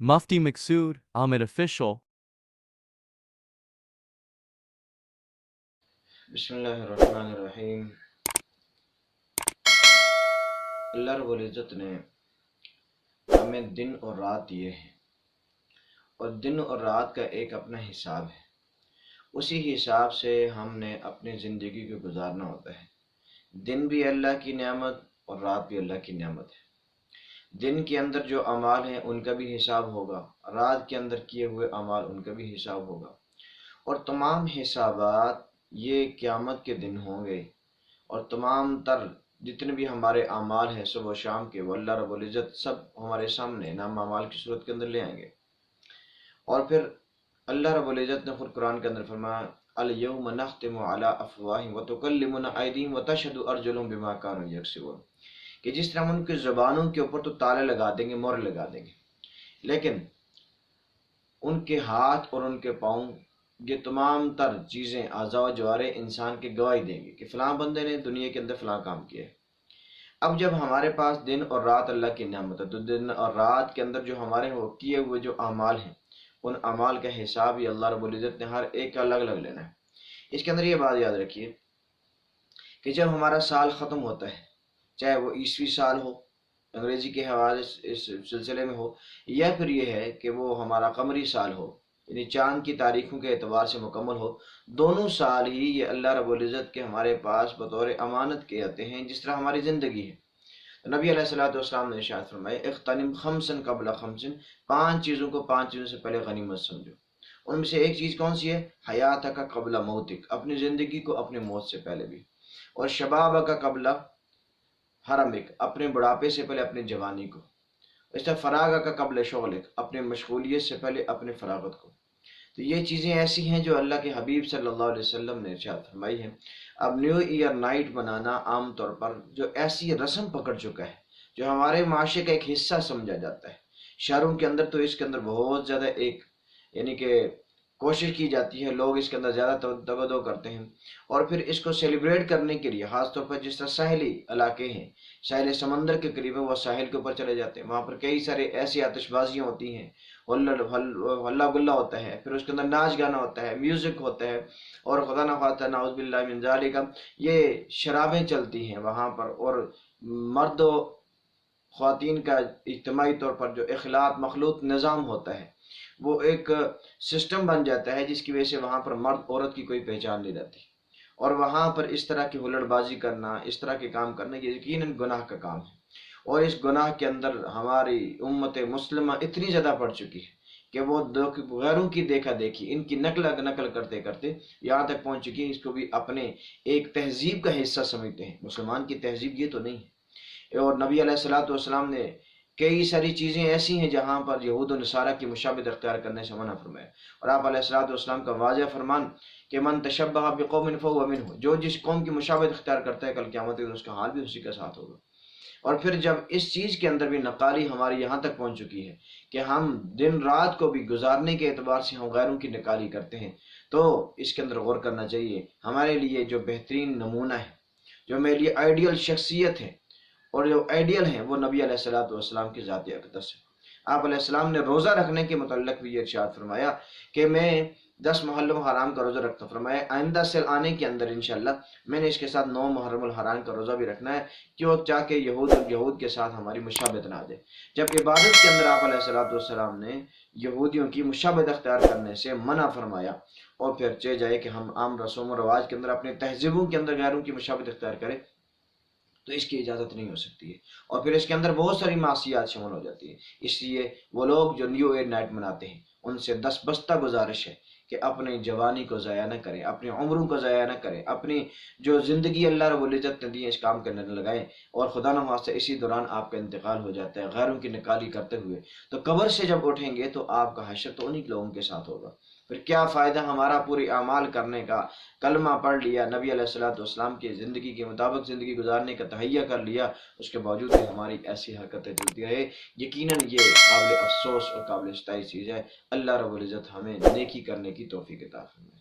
Mufti Maqsood Ahmed Official. بسم اللہ الرحمن الرحیم۔ اللہ رب العزت نے ہمیں دن اور رات دیے ہیں، اور دن اور رات کا ایک اپنا حساب ہے۔ اسی حساب سے ہم نے اپنی زندگی کو گزارنا ہوتا ہے۔ دن بھی اللہ کی نعمت اور رات بھی اللہ کی نعمت ہے۔ دن کے اندر جو اعمال ہیں ان کا بھی حساب ہوگا، رات کے اندر کیے ہوئے اعمال ان کا بھی حساب ہوگا، اور تمام حسابات یہ قیامت کے دن ہوں گے، اور تمام تر جتنے بھی ہمارے اعمال ہیں صبح و شام کے، وہ اللہ رب العزت سب ہمارے سامنے نام اعمال کی صورت کے اندر لے آئیں گے۔ اور پھر اللہ رب العزت نے خود قرآن کے اندر فرمایا الیوم نختم علی افواہہم وتکلمنا ایدیہم وتشہد ارجلہم بما کانوا یکسبون، کہ جس طرح ہم ان کی زبانوں کے اوپر تو تالے لگا دیں گے، مہر لگا دیں گے، لیکن ان کے ہاتھ اور ان کے پاؤں، یہ تمام تر چیزیں اعضاء و جوارے انسان کے گواہی دیں گے کہ فلاں بندے نے دنیا کے اندر فلاں کام کیا ہے۔ اب جب ہمارے پاس دن اور رات اللہ کی نعمت ہے، تو دن اور رات کے اندر جو ہمارے کیے ہوئے جو اعمال ہیں، ان اعمال کا حساب ہی اللہ رب العزت نے ہر ایک کا الگ الگ لینا ہے۔ اس کے اندر یہ بات یاد رکھیے کہ جب ہمارا سال ختم ہوتا ہے، چاہے وہ عیسوی سال ہو، انگریزی کے حوالے اس سلسلے میں ہو، یا پھر یہ ہے کہ وہ ہمارا قمری سال ہو، یعنی چاند کی تاریخوں کے اعتبار سے مکمل ہو، دونوں سال ہی یہ اللہ رب العزت کے ہمارے پاس بطور امانت کے آتے ہیں، جس طرح ہماری زندگی ہے۔ تو نبی علیہ الصلوۃ والسلام نے ارشاد فرمایا اغتنم خمسا قبل خمس، 5 چیزوں کو 5 چیزوں سے پہلے غنیمت سمجھو۔ ان میں سے ایک چیز کون سی ہے؟ حیاتک قبل موتک، اپنی زندگی کو اپنے موت سے پہلے بھی، اور شبابک قبل حرمک، اپنے بڑھاپے سے پہلے اپنی جوانی کو، اس طرح فراغک قبل شغلک، اپنے مشغولیت سے پہلے اپنے فراغت کو۔ تو یہ چیزیں ایسی ہیں جو اللہ کے حبیب صلی اللہ علیہ وسلم نے ارشاد فرمائی ہیں۔ اب نیو ایئر نائٹ بنانا عام طور پر جو ایسی رسم پکڑ چکا ہے، جو ہمارے معاشرے کا ایک حصہ سمجھا جاتا ہے، شہروں کے اندر تو اس کے اندر بہت زیادہ ایک یعنی کہ کوشش کی جاتی ہے، لوگ اس کے اندر زیادہ توجہ کرتے ہیں، اور پھر اس کو سیلیبریٹ کرنے کے لیے خاص طور پر جس طرح ساحلی علاقے ہیں، ساحل سمندر کے قریب ہے، وہ ساحل کے اوپر چلے جاتے ہیں، وہاں پر کئی سارے ایسی آتش بازیاں ہوتی ہیں، ہلا گلا ہوتا ہے، پھر اس کے اندر ناچ گانا ہوتا ہے، میوزک ہوتا ہے، اور خدا نخواستہ نعوذ باللہ من ذالک یہ شرابیں چلتی ہیں وہاں پر، اور مرد و خواتین کا اجتماعی طور پر جو اخلاط مخلوط نظام ہوتا ہے، وہ ایک سسٹم بن جاتا ہے، جس کی وجہ سے وہاں پر مرد عورت کی کوئی پہچان نہیں رہتی، اور وہاں پر اس طرح کی ہلڑ بازی کرنا، اس طرح کے کام کرنا، یہ یقیناً گناہ کا کام ہے۔ اور اس گناہ کے اندر ہماری امت مسلمہ اتنی زیادہ پڑ چکی ہے کہ وہ غیروں کی دیکھا دیکھی، ان کی نقل کرتے کرتے یہاں تک پہنچ چکی ہے، اس کو بھی اپنے ایک تہذیب کا حصہ سمجھتے ہیں۔ مسلمان کی تہذیب یہ تو نہیں ہے۔ اور نبی علیہ الصلوۃ والسلام نے کئی ساری چیزیں ایسی ہیں جہاں پر یہود و نصارہ کی مشابہت اختیار کرنے سے منع فرمایا، اور آپ علیہ الصلوۃ والسلام کا واضح فرمان کہ من تشبہ بقوم فہو منہ، جو جس قوم کی مشابہت اختیار کرتا ہے کل قیامت کے دن اس کا حال بھی اسی کے ساتھ ہوگا۔ اور پھر جب اس چیز کے اندر بھی نقالی ہماری یہاں تک پہنچ چکی ہے کہ ہم دن رات کو بھی گزارنے کے اعتبار سے ہم غیروں کی نقالی کرتے ہیں، تو اس کے اندر غور کرنا چاہیے۔ ہمارے لیے جو بہترین نمونہ ہے، جو میرے لیے آئیڈیل شخصیت ہے، اور جو آئیڈیل ہیں، وہ نبی علیہ الصلوۃ والسلام کی ذاتی اقدس ہے۔ آپ علیہ السلام نے روزہ رکھنے کے متعلق بھی یہ ارشاد فرمایا کہ میں 10 محرم الحرام کا روزہ رکھتا ہوں، فرمایا آئندہ سے آنے کے اندر انشاءاللہ میں نے اس کے ساتھ 9 محرم الحرام کا روزہ بھی رکھنا ہے، کیوں؟ تاکہ یہود کے ساتھ ہماری مشابہت نہ آ جائے۔ جب عبادت کے اندر آپ علیہ الصلوۃ والسلام نے یہودیوں کی مشابہت اختیار کرنے سے منع فرمایا، اور پھر چہ جائے کہ ہم عام رسوم و رواج کے اندر اپنے تہذیبوں کے اندر غیروں کی مشابہت اختیار کریں، تو اس کی اجازت نہیں ہو سکتی ہے، اور پھر اس کے اندر بہت ساری معصیات شامل ہو جاتی ہے۔ اس لیے وہ لوگ جو نیو ایئر نائٹ مناتے ہیں، ان سے دستبستہ گزارش ہے کہ اپنی جوانی کو ضائع نہ کریں، اپنی عمروں کو ضائع نہ کریں، اپنی جو زندگی اللہ رب العزت نے دی ہے اس کام کرنے نہ لگائیں، اور خدا نخواستہ اسی دوران آپ کا انتقال ہو جاتا ہے غیروں کی نکالی کرتے ہوئے، تو قبر سے جب اٹھیں گے تو آپ کا حشر تو انہی لوگوں کے ساتھ ہوگا۔ پھر کیا فائدہ ہمارا پوری اعمال کرنے کا، کلمہ پڑھ لیا، نبی علیہ الصلوۃ والسلام کی زندگی کے مطابق زندگی گزارنے کا تہیہ کر لیا، اس کے باوجود بھی ہماری ایسی حرکتیں چلتی رہے، یقیناً یہ قابل افسوس اور قابل ستائش چیز ہے۔ اللہ رب العزت ہمیں نیکی کرنے کی توفیق عطا فرمائے۔